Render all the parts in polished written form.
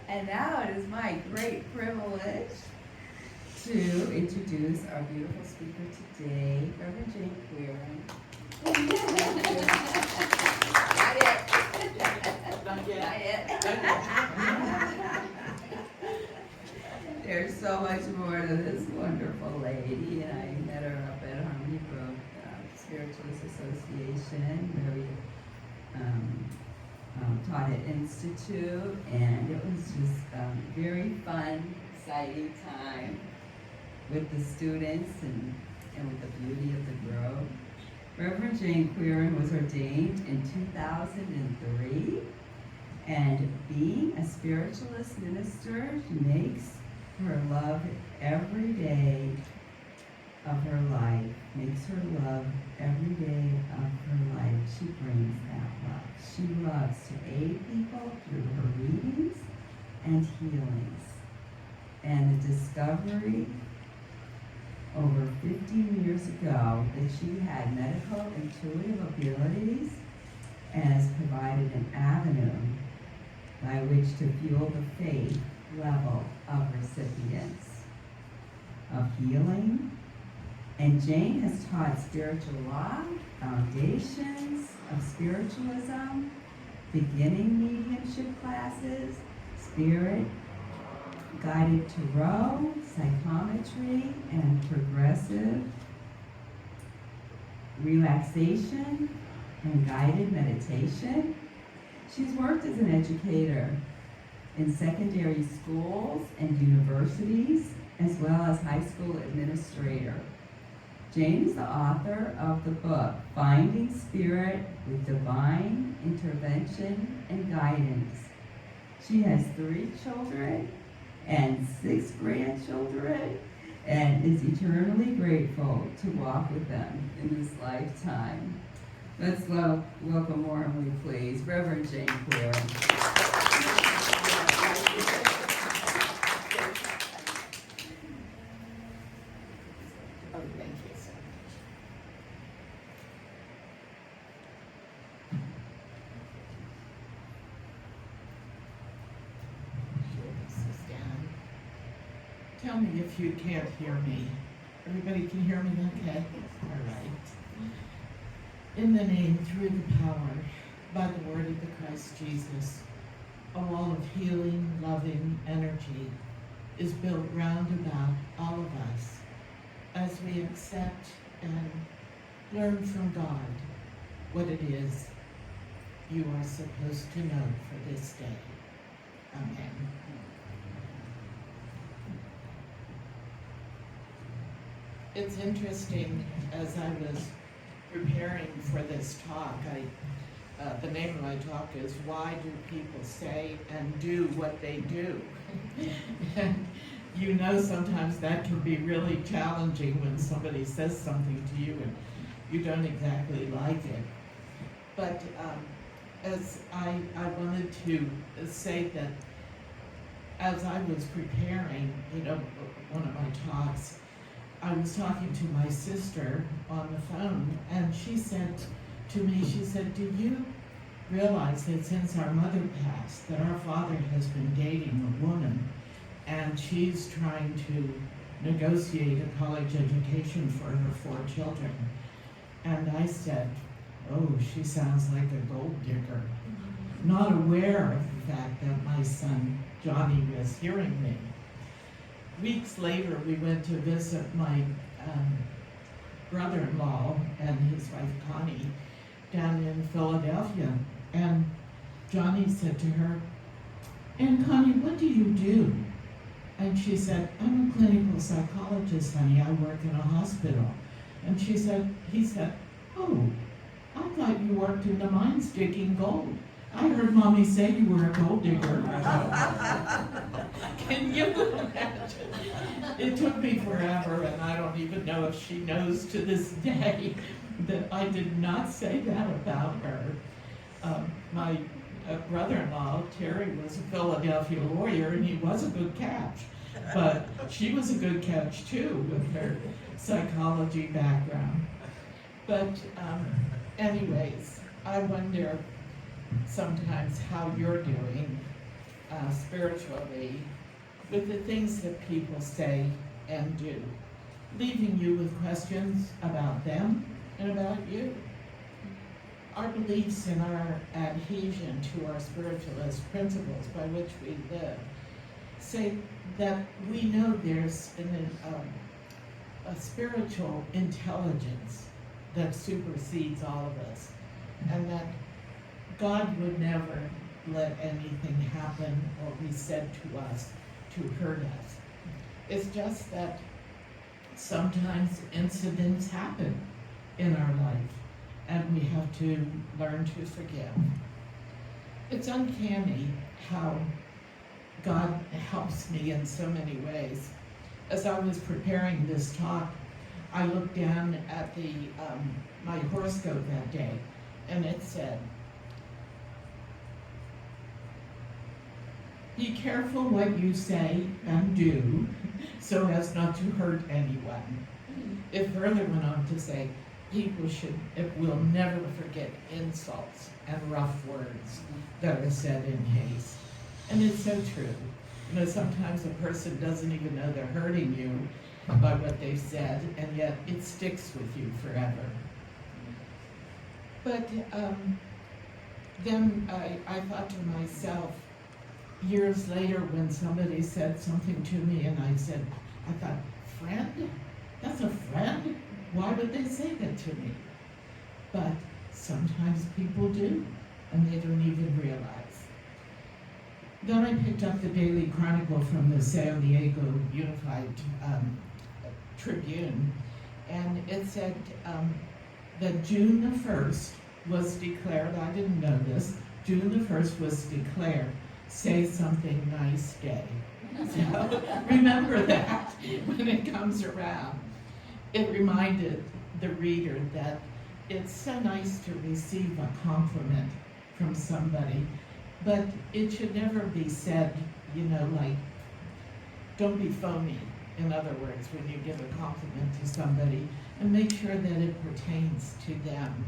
And now it is my great privilege to introduce our beautiful speaker today, Reverend Jane Quirin. Not yet. There's so much more to this wonderful lady, and I met her up at Harmony Grove Spiritualist Association, where we taught at Institute, and it was just very fun, exciting time with the students and with the beauty of the grove. Reverend Jane Quirin was ordained in 2003, and being a spiritualist minister, she makes her love every day of her life, makes her love every day of her life. She brings that love. She loves to aid people through her readings and healings. And the discovery over 15 years ago that she had medical intuitive abilities has provided an avenue by which to fuel the faith level of recipients of healing. And Jane has taught spiritual law, foundations of spiritualism, beginning mediumship classes, spirit, guided tarot, psychometry, and progressive relaxation and guided meditation. She's worked as an educator in secondary schools and universities, as well as high school administrator. Jane is the author of the book, Finding Spirit with Divine Intervention and Guidance. She has 3 children and 6 grandchildren, and is eternally grateful to walk with them in this lifetime. Let's welcome warmly, please, Reverend Jane Quirin. Tell me if you can't hear me. Everybody can hear me okay? All right. In the name, through the power, by the word of the Christ Jesus, a wall of healing, loving energy is built round about all of us as we accept and learn from God what it is you are supposed to know for this day. Amen. It's interesting, as I was preparing for this talk, the name of my talk is Why Do People Say and Do What They Do? And you know sometimes that can be really challenging when somebody says something to you and you don't exactly like it. But as I wanted to say that as I was preparing, one of my talks, I was talking to my sister on the phone, and she said to me, do you realize that since our mother passed, that our father has been dating a woman, and she's trying to negotiate a college education for her 4 children? And I said, oh, she sounds like a gold digger, not aware of the fact that my son, Johnny, was hearing me. Weeks later, we went to visit my brother-in-law and his wife, Connie, down in Philadelphia. And Johnny said to her, "And Connie, what do you do?" And she said, "I'm a clinical psychologist, honey. I work in a hospital." And he said, "Oh, I thought you worked in the mines digging gold. I heard Mommy say you were a gold digger." Can you imagine? It took me forever, and I don't even know if she knows to this day that I did not say that about her. My brother-in-law, Terry, was a Philadelphia lawyer, and he was a good catch. But she was a good catch, too, with her psychology background. But anyways, I wonder sometimes how you're doing spiritually with the things that people say and do, leaving you with questions about them and about you. Our beliefs and our adhesion to our spiritualist principles by which we live say that we know there's a spiritual intelligence that supersedes all of us, and that God would never let anything happen or be said to us to hurt us. It's just that sometimes incidents happen in our life, and we have to learn to forgive. It's uncanny how God helps me in so many ways. As I was preparing this talk, I looked down at my horoscope that day, and it said, "Be careful what you say and do so as not to hurt anyone." It further went on to say, will never forget insults and rough words that are said in haste. And it's so true. You know, sometimes a person doesn't even know they're hurting you by what they've said, and yet it sticks with you forever. But then I thought to myself, years later, when somebody said something to me, and I thought, friend? That's a friend? Why would they say that to me? But sometimes people do, and they don't even realize. Then I picked up the Daily Chronicle from the San Diego Unified Tribune, and it said that June the 1st was declared, I didn't know this, June the 1st was declared Say Something Nice Day. So remember that when it comes around. It reminded the reader that it's so nice to receive a compliment from somebody, but it should never be said, like, don't be phony. In other words, when you give a compliment to somebody, and make sure that it pertains to them.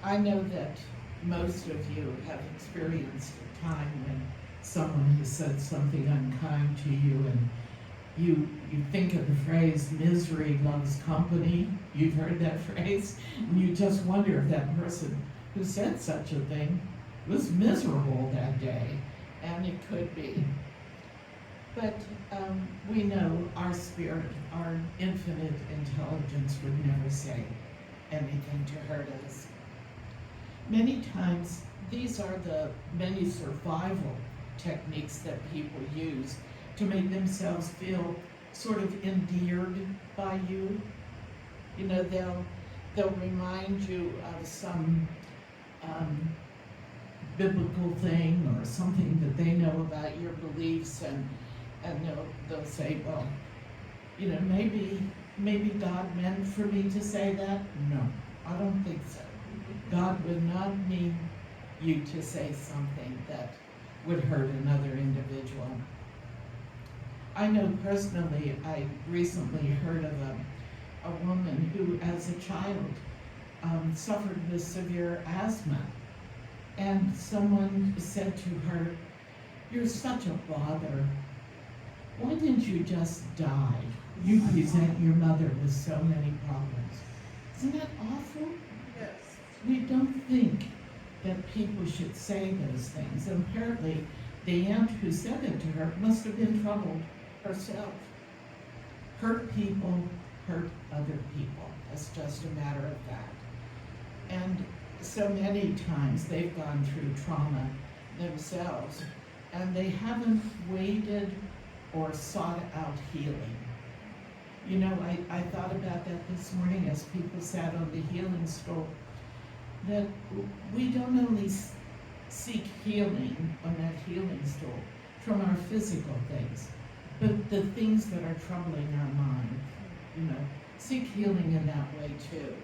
I know that most of you have experienced a time when someone has said something unkind to you, and you think of the phrase, misery loves company. You've heard that phrase, and you just wonder if that person who said such a thing was miserable that day, and it could be. But we know our spirit, our infinite intelligence would never say anything to hurt us. Many times, these are the many survival techniques that people use to make themselves feel sort of endeared by you. They'll remind you of some biblical thing or something that they know about your beliefs, and they'll say, well, maybe God meant for me to say that. No, I don't think so. God would not mean you to say something that would hurt another individual. I know personally, I recently heard of a woman who, as a child, suffered with severe asthma. And someone said to her, "You're such a bother. Why didn't you just die? You present your mother with so many problems." Isn't that awful? Yes. We don't think that people should say those things. And apparently, the aunt who said it to her must have been troubled herself. Hurt people hurt other people. That's just a matter of fact. And so many times they've gone through trauma themselves, and they haven't waited or sought out healing. I thought about that this morning as people sat on the healing stool, that we don't only seek healing on that healing stool from our physical things, but the things that are troubling our mind. Seek healing in that way too.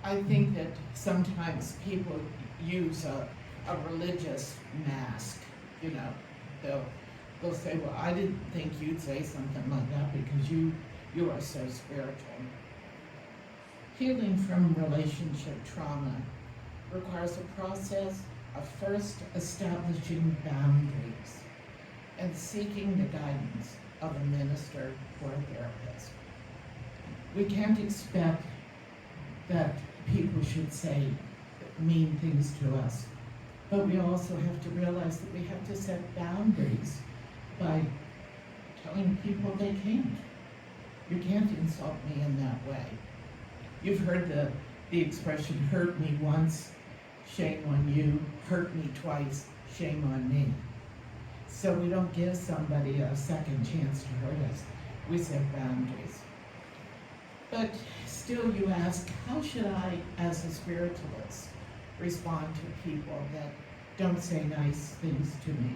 I think that sometimes people use a religious mask. They'll say, well, I didn't think you'd say something like that because you are so spiritual. Healing from relationship trauma requires a process of first establishing boundaries and seeking the guidance of a minister or a therapist. We can't expect that people should say mean things to us, but we also have to realize that we have to set boundaries by telling people they can't. You can't insult me in that way. You've heard the expression, hurt me once, shame on you, hurt me twice, shame on me. So we don't give somebody a second chance to hurt us. We set boundaries. But still you ask, how should I, as a spiritualist, respond to people that don't say nice things to me?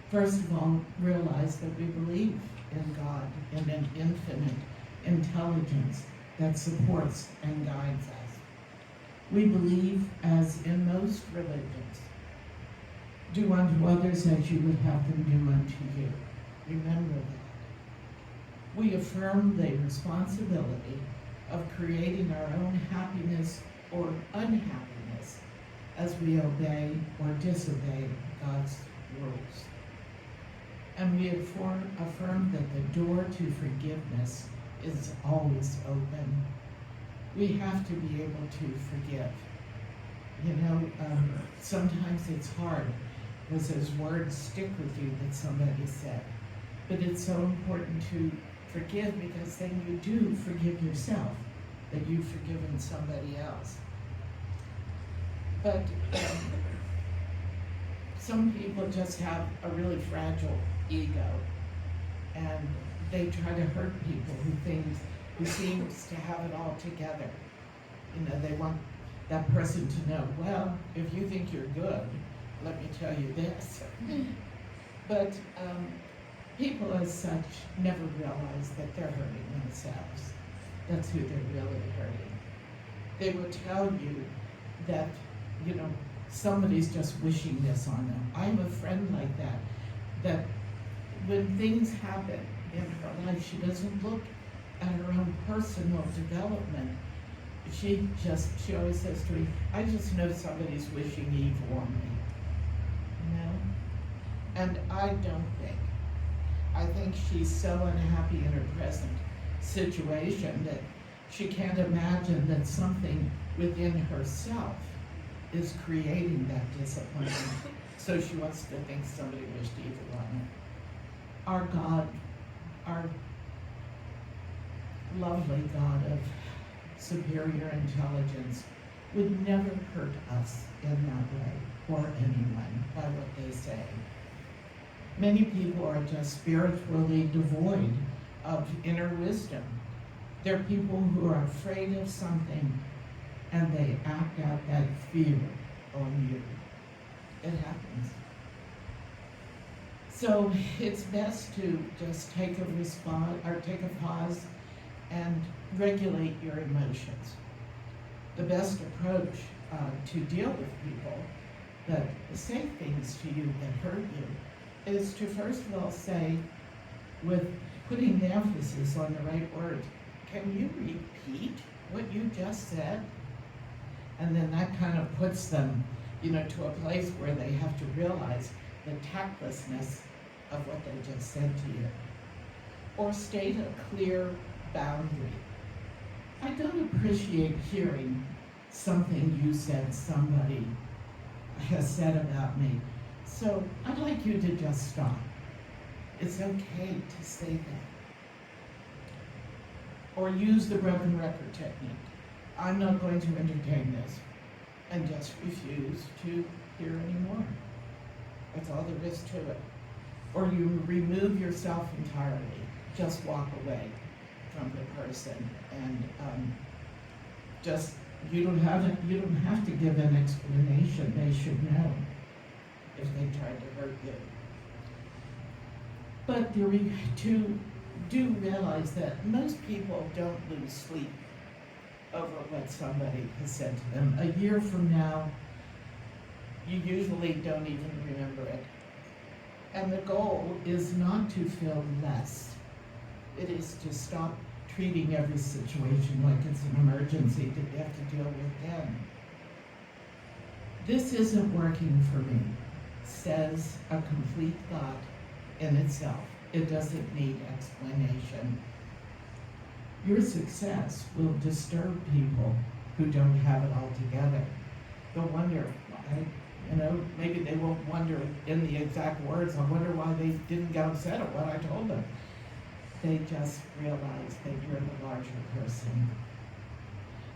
First of all, realize that we believe in God and an infinite intelligence that supports and guides us. We believe, as in most religions, do unto others as you would have them do unto you. Remember that. We affirm the responsibility of creating our own happiness or unhappiness as we obey or disobey God's rules. And we affirm that the door to forgiveness is always open. We have to be able to forgive. You know, sometimes it's hard because those words stick with you that somebody said. But it's so important to forgive because then you do forgive yourself, that you've forgiven somebody else. But some people just have a really fragile ego, and they try to hurt people who seems to have it all together. You know, they want that person to know, well, if you think you're good, let me tell you this. But people as such never realize that they're hurting themselves. That's who they're really hurting. They will tell you that, you know, somebody's just wishing this on them. I have a friend like that when things happen in her life, she doesn't look at her own personal development. She always says to me, I just know somebody's wishing evil on me. You know? And I don't think. I think she's so unhappy in her present situation that she can't imagine that something within herself is creating that disappointment. So she wants to think somebody wished evil on her. Our God, our lovely God of superior intelligence, would never hurt us in that way, or anyone, by what they say. Many people are just spiritually devoid of inner wisdom. They're people who are afraid of something, and they act out that fear on you. It happens. So it's best to just take a pause and regulate your emotions. The best approach to deal with people that say things to you that hurt you is to first of all say, with putting the emphasis on the right words, can you repeat what you just said? And then that kind of puts them, you know, to a place where they have to realize the tactlessness of what they just said to you. Or state a clear boundary. I don't appreciate hearing something you said somebody has said about me. So I'd like you to just stop. It's okay to say that. Or use the broken record technique. I'm not going to entertain this, and just refuse to hear anymore. That's all there is to it. Or you remove yourself entirely. Just walk away from the person, and you don't have to give an explanation. They should know if they tried to hurt you. But do realize that most people don't lose sleep over what somebody has said to them. A year from now, you usually don't even remember it. And the goal is not to feel less. It is to stop treating every situation like it's an emergency that you have to deal with then. This isn't working for me, says a complete thought in itself. It doesn't need explanation. Your success will disturb people who don't have it all together. They'll wonder, maybe they won't wonder in the exact words, I wonder why they didn't get upset at what I told them. They just realize that you're the larger person.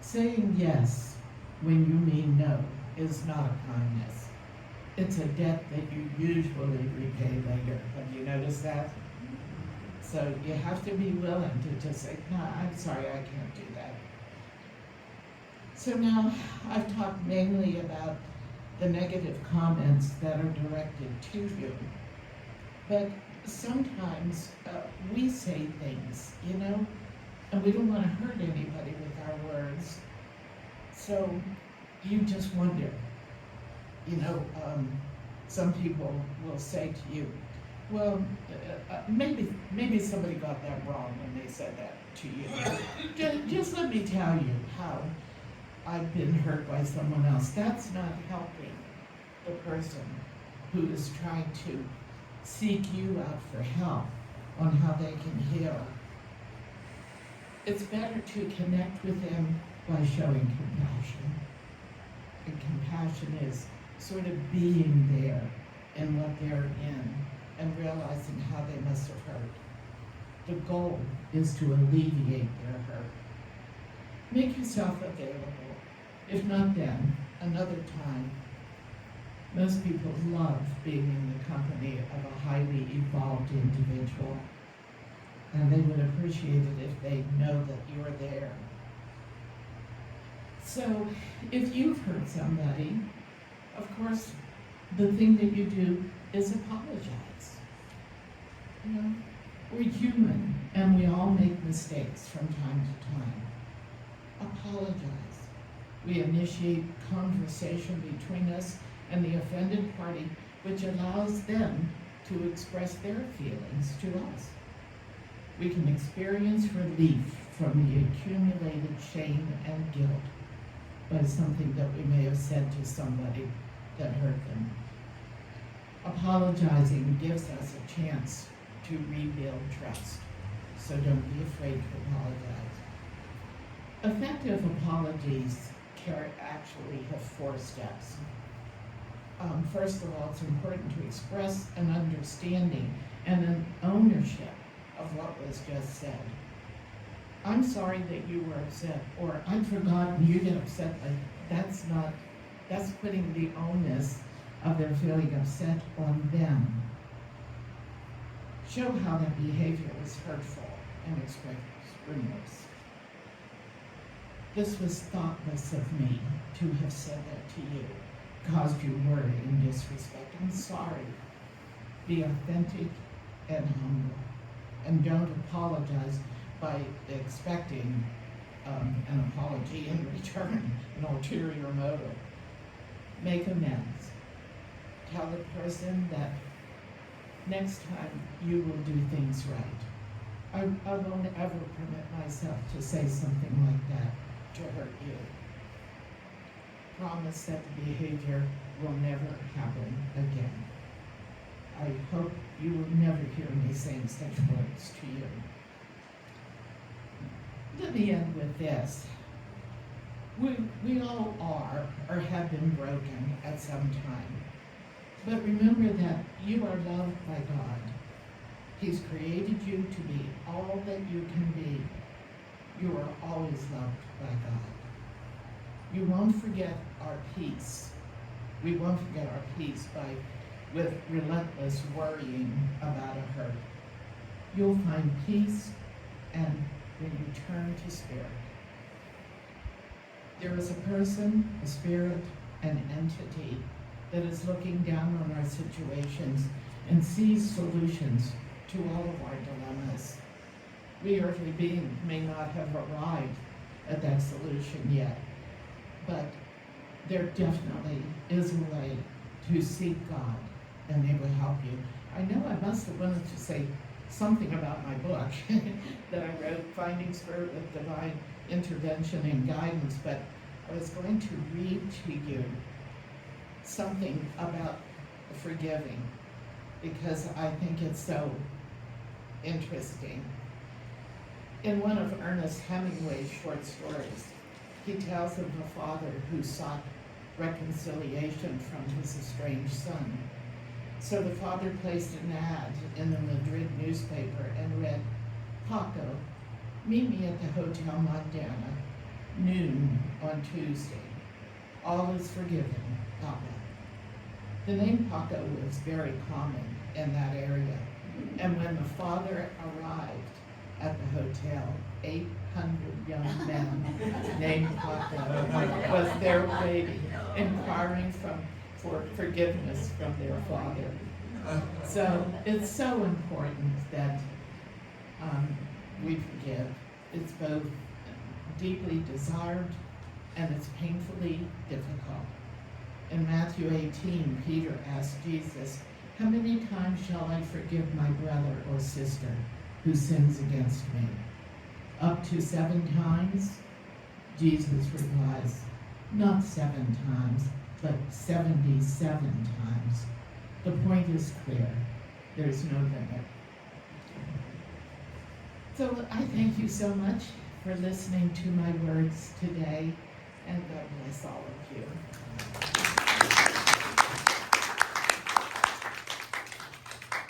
Saying yes when you mean no is not a kindness. It's a debt that you usually repay later. Have you noticed that? So you have to be willing to just say, no, I'm sorry, I can't do that. So now I've talked mainly about the negative comments that are directed to you. But sometimes we say things, and we don't want to hurt anybody with our words. So you just wonder, some people will say to you, well, maybe somebody got that wrong when they said that to you. Just let me tell you how I've been hurt by someone else. That's not helping the person who is trying to seek you out for help on how they can heal. It's better to connect with them by showing compassion. And compassion is sort of being there in what they're in and realizing how they must have hurt. The goal is to alleviate their hurt. Make yourself available. If not then, another time. Most people love being in the company of a highly evolved individual, and they would appreciate it if they know that you're there. So, if you've hurt somebody, of course, the thing that you do is apologize. We're human, and we all make mistakes from time to time. Apologize. We initiate conversation between us and the offended party, which allows them to express their feelings to us. We can experience relief from the accumulated shame and guilt by something that we may have said to somebody that hurt them. Apologizing gives us a chance to rebuild trust, so don't be afraid to apologize. Effective apologies actually have 4 steps. First of all, it's important to express an understanding and an ownership of what was just said. I'm sorry that you were upset, or I'd forgotten you get upset. That's putting the onus of their feeling upset on them. Show how that behavior was hurtful and express remorse. This was thoughtless of me to have said that to you, caused you worry and disrespect. I'm sorry. Be authentic and humble, and don't apologize by expecting an apology in return, an ulterior motive. Make amends. Tell the person that next time you will do things right. I won't ever permit myself to say something like that to hurt you. Promise that the behavior will never happen again. I hope you will never hear me saying such words to you. Let me end with this. We all are or have been broken at some time. But remember that you are loved by God. He's created you to be all that you can be. You are always loved by God. You won't forget our peace. We won't forget our peace with relentless worrying about a hurt. You'll find peace and when you turn to spirit. There is a person, a spirit, an entity that is looking down on our situations and sees solutions to all of our dilemmas. We earthly beings may not have arrived at that solution yet, but there definitely is a way to seek God, and they will help you. I know I must have wanted to say something about my book that I wrote, Finding Spirit with Divine Intervention and Guidance, but I was going to read to you something about forgiving, because I think it's so interesting. In one of Ernest Hemingway's short stories, he tells of a father who sought reconciliation from his estranged son. So the father placed an ad in the Madrid newspaper and read, "Paco, meet me at the Hotel Montana, noon on Tuesday. All is forgiven, Papa." The name Paco was very common in that area, and when the father arrived at the hotel, 800 young men named Paco was there waiting, inquiring for forgiveness from their father. So it's so important that we forgive. It's both deeply desired and it's painfully difficult. In Matthew 18, Peter asked Jesus, "How many times shall I forgive my brother or sister who sins against me? Up to 7 times? Jesus replies, "Not 7 times, but 77 times. The point is clear. There's no limit." So I thank you so much for listening to my words today, and God bless all of you.